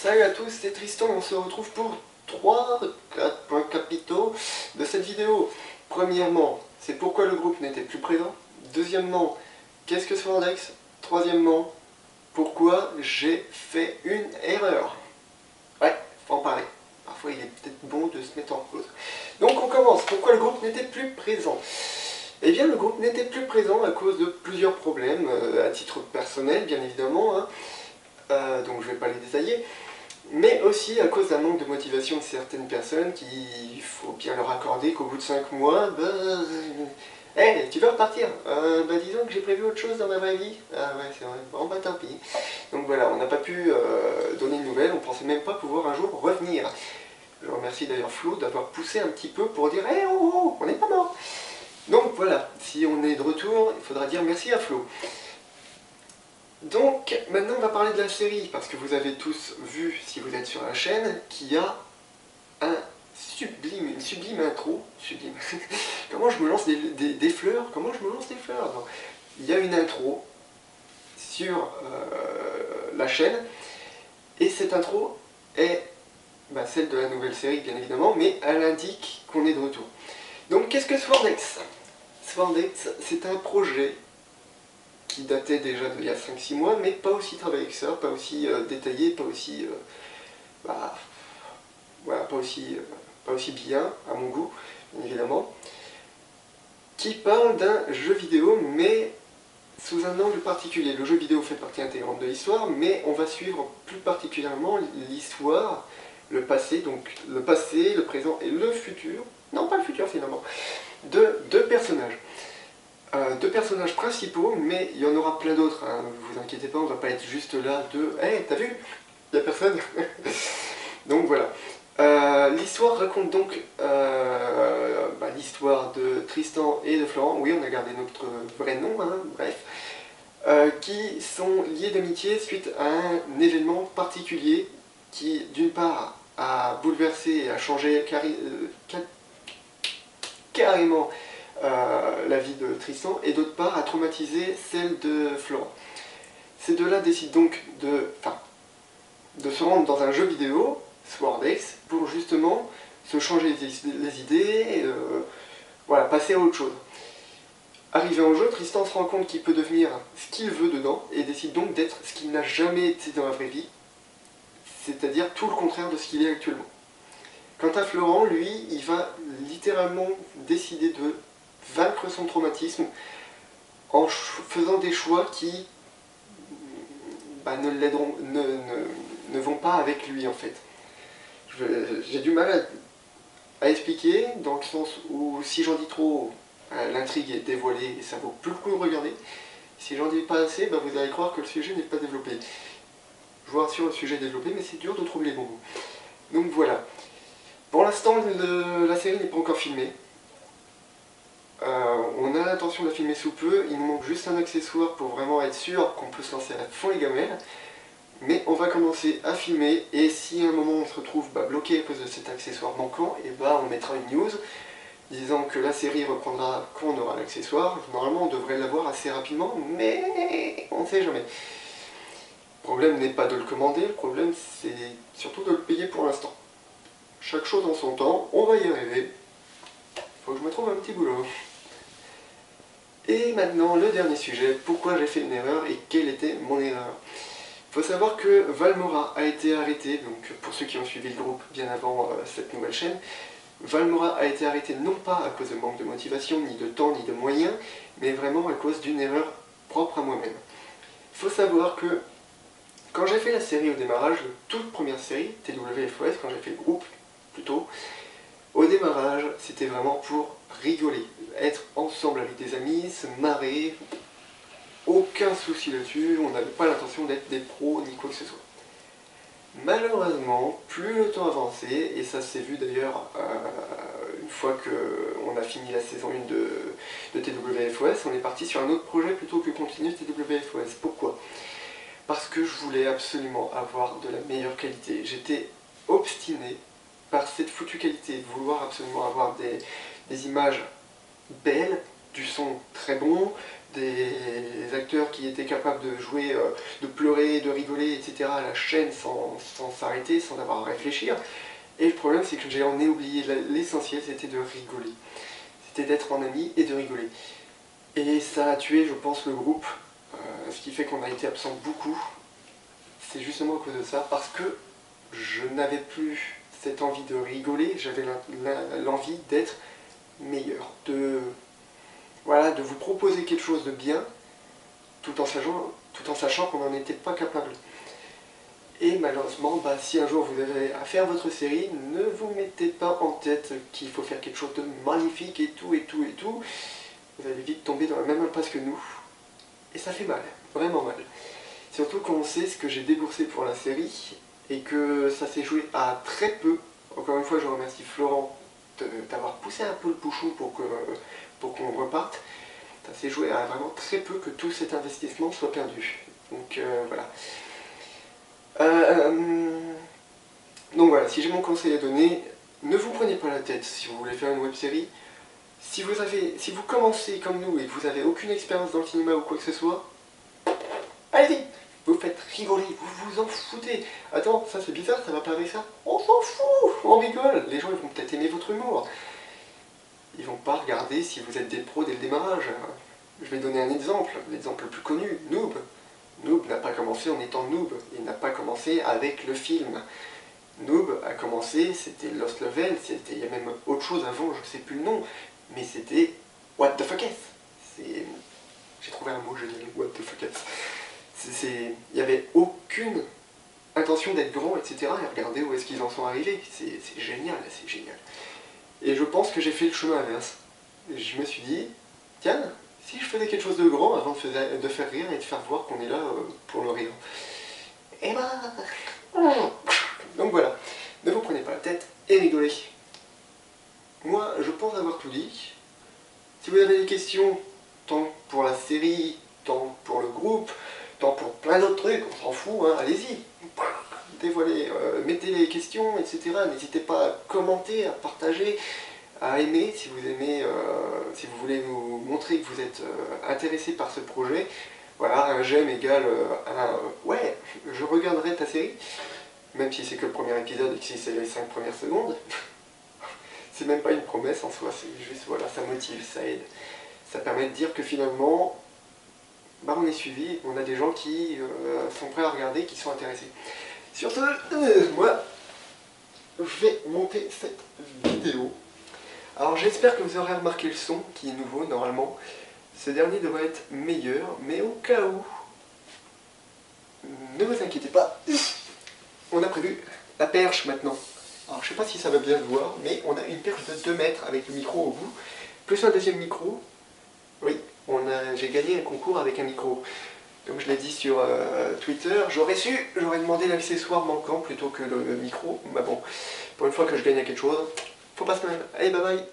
Salut à tous, c'est Tristan, on se retrouve pour 4 points capitaux de cette vidéo. Premièrement, c'est pourquoi le groupe n'était plus présent. Deuxièmement, qu'est-ce que Swordex? Troisièmement, pourquoi j'ai fait une erreur. Ouais, faut en parler. Parfois il est peut-être bon de se mettre en cause. Donc on commence, pourquoi le groupe n'était plus présent? Eh bien le groupe n'était plus présent à cause de plusieurs problèmes, à titre personnel bien évidemment, hein. Donc je ne vais pas les détailler, mais aussi à cause d'un manque de motivation de certaines personnes qui, il faut bien leur accorder qu'au bout de 5 mois, hey, tu veux repartir? Disons que j'ai prévu autre chose dans ma vraie vie. Ah ouais, c'est vrai, bon tant pis. Donc voilà, on n'a pas pu donner de nouvelles, on pensait même pas pouvoir un jour revenir. Je remercie d'ailleurs Flo d'avoir poussé un petit peu pour dire hey, oh, oh, on n'est pas mort. Donc voilà, si on est de retour, il faudra dire merci à Flo. Donc maintenant on va parler de la série, parce que vous avez tous vu, si vous êtes sur la chaîne, qu'il y a une sublime intro. Sublime. Comment je me lance des fleurs? Comment je me lance des fleurs? Non. Il y a une intro sur la chaîne, et cette intro est celle de la nouvelle série bien évidemment, mais elle indique qu'on est de retour. Donc qu'est-ce que Swordex? Swordex, c'est un projet qui datait déjà d'il y a 5-6 mois, mais pas aussi travaillé que ça, pas aussi détaillé, pas aussi, voilà, pas aussi bien, à mon goût, bien évidemment, qui parle d'un jeu vidéo, mais sous un angle particulier. Le jeu vidéo fait partie intégrante de l'histoire, mais on va suivre plus particulièrement l'histoire, le passé, donc le passé, le présent et le futur, non pas le futur finalement, de deux personnages. Deux personnages principaux, mais il y en aura plein d'autres, hein. Vous inquiétez pas, on va pas être juste là de « Hey, t'as vu? Il y a personne ?» Donc voilà. L'histoire raconte donc l'histoire de Tristan et de Florent, oui on a gardé notre vrai nom, hein, bref, qui sont liés d'amitié suite à un événement particulier qui d'une part a bouleversé et a changé carrément la vie de Tristan, et d'autre part a traumatisé celle de Florent. Ces deux-là décident donc de se rendre dans un jeu vidéo, Swordex, pour justement se changer les idées, voilà, passer à autre chose. Arrivé en jeu, Tristan se rend compte qu'il peut devenir ce qu'il veut dedans, et décide donc d'être ce qu'il n'a jamais été dans la vraie vie, c'est-à-dire tout le contraire de ce qu'il est actuellement. Quant à Florent, lui, il va littéralement décider de vaincre son traumatisme en faisant des choix qui ne vont pas avec lui en fait. J'ai du mal à expliquer, dans le sens où si j'en dis trop, l'intrigue est dévoilée et ça vaut plus le coup de regarder. Si j'en dis pas assez, vous allez croire que le sujet n'est pas développé. Je vous rassure, le sujet est développé, mais c'est dur de trouver les bons mots. Donc voilà. Pour l'instant, la série n'est pas encore filmée. On a l'intention de la filmer sous peu, il nous manque juste un accessoire pour vraiment être sûr qu'on peut se lancer à fond les gamelles. Mais on va commencer à filmer, et si à un moment on se retrouve bloqué à cause de cet accessoire manquant, et on mettra une news disant que la série reprendra quand on aura l'accessoire. Normalement on devrait l'avoir assez rapidement, mais on ne sait jamais. Le problème n'est pas de le commander, le problème c'est surtout de le payer pour l'instant. Chaque chose en son temps, on va y arriver. Faut que je me trouve un petit boulot. Et maintenant, le dernier sujet, pourquoi j'ai fait une erreur et quelle était mon erreur? Il faut savoir que Valmora a été arrêté, donc pour ceux qui ont suivi le groupe bien avant cette nouvelle chaîne, Valmora a été arrêté non pas à cause de manque de motivation, ni de temps, ni de moyens, mais vraiment à cause d'une erreur propre à moi-même. Il faut savoir que quand j'ai fait la série au démarrage, la toute première série, TWFOS, quand j'ai fait le groupe plutôt, au démarrage, c'était vraiment pour rigoler, être ensemble avec des amis, se marrer, aucun souci là-dessus, on n'avait pas l'intention d'être des pros ni quoi que ce soit. Malheureusement, plus le temps avançait, et ça s'est vu d'ailleurs une fois qu'on a fini la saison 1 de TWFOS, on est parti sur un autre projet plutôt que continuer TWFOS. Pourquoi? Parce que je voulais absolument avoir de la meilleure qualité. J'étais obstiné par cette foutue qualité, de vouloir absolument avoir des images belles, du son très bon, des acteurs qui étaient capables de jouer, de pleurer, de rigoler, etc. à la chaîne sans s'arrêter, sans avoir à réfléchir. Et le problème, c'est que j'en ai oublié l'essentiel, c'était de rigoler. C'était d'être en ami et de rigoler. Et ça a tué, je pense, le groupe, ce qui fait qu'on a été absent beaucoup. C'est justement à cause de ça, parce que je n'avais plus cette envie de rigoler, j'avais l'envie d'être meilleur, voilà, de vous proposer quelque chose de bien, tout en sachant qu'on n'en était pas capable. Et malheureusement, si un jour vous avez à faire votre série, ne vous mettez pas en tête qu'il faut faire quelque chose de magnifique et tout, et tout, et tout. Vous allez vite tomber dans la même impasse que nous. Et ça fait mal, vraiment mal. Surtout quand on sait ce que j'ai déboursé pour la série, et que ça s'est joué à très peu. Encore une fois, je remercie Florent d'avoir poussé un peu le bouchon pour qu'on reparte. Ça s'est joué à vraiment très peu que tout cet investissement soit perdu. Donc voilà. Donc voilà, si j'ai mon conseil à donner, ne vous prenez pas la tête si vous voulez faire une web-série. Si vous commencez comme nous et que vous n'avez aucune expérience dans le cinéma ou quoi que ce soit, allez-y, vous faites rigoler, vous vous en foutez. Attends, ça c'est bizarre, ça va pas avec ça. On s'en fout, on rigole. Les gens ils vont peut-être aimer votre humour. Ils vont pas regarder si vous êtes des pros dès le démarrage. Je vais donner un exemple, l'exemple le plus connu, Noob. Noob n'a pas commencé en étant Noob, il n'a pas commencé avec le film. Noob a commencé, c'était Lost Level, il y a même autre chose avant, je ne sais plus le nom, mais c'était What the fuck is. J'ai trouvé un mot génial, What the fuck is. Il n'y avait aucune intention d'être grand, etc. Et regardez où est-ce qu'ils en sont arrivés, c'est génial, c'est génial. Et je pense que j'ai fait le chemin inverse. Je me suis dit, tiens, si je faisais quelque chose de grand avant de faire rire et de faire voir qu'on est là pour le rire. Et donc voilà, ne vous prenez pas la tête et rigolez. Moi, je pense avoir tout dit. Si vous avez des questions, tant pour la série, tant pour le groupe, tant pour plein d'autres trucs, on s'en fout, hein, allez-y. Dévoilez, mettez les questions, etc. N'hésitez pas à commenter, à partager, à aimer si vous aimez, si vous voulez nous montrer que vous êtes intéressé par ce projet. Voilà, un j'aime égale un ouais, je regarderai ta série, même si c'est que le premier épisode et que si c'est les 5 premières secondes. C'est même pas une promesse en soi, c'est juste, voilà, ça motive, ça aide. Ça permet de dire que finalement, on est suivi, on a des gens qui sont prêts à regarder, qui sont intéressés. Sur ce, moi, je vais monter cette vidéo. Alors j'espère que vous aurez remarqué le son qui est nouveau normalement. Ce dernier devrait être meilleur, mais au cas où, ne vous inquiétez pas, on a prévu la perche maintenant. Alors je sais pas si ça va bien se voir, mais on a une perche de 2 mètres avec le micro au bout, plus un deuxième micro. Oui, j'ai gagné un concours avec un micro. Comme je l'ai dit sur Twitter, j'aurais demandé l'accessoire manquant plutôt que le micro. Bah bon, pour une fois que je gagne à quelque chose, faut pas se plaindre. Allez, bye bye.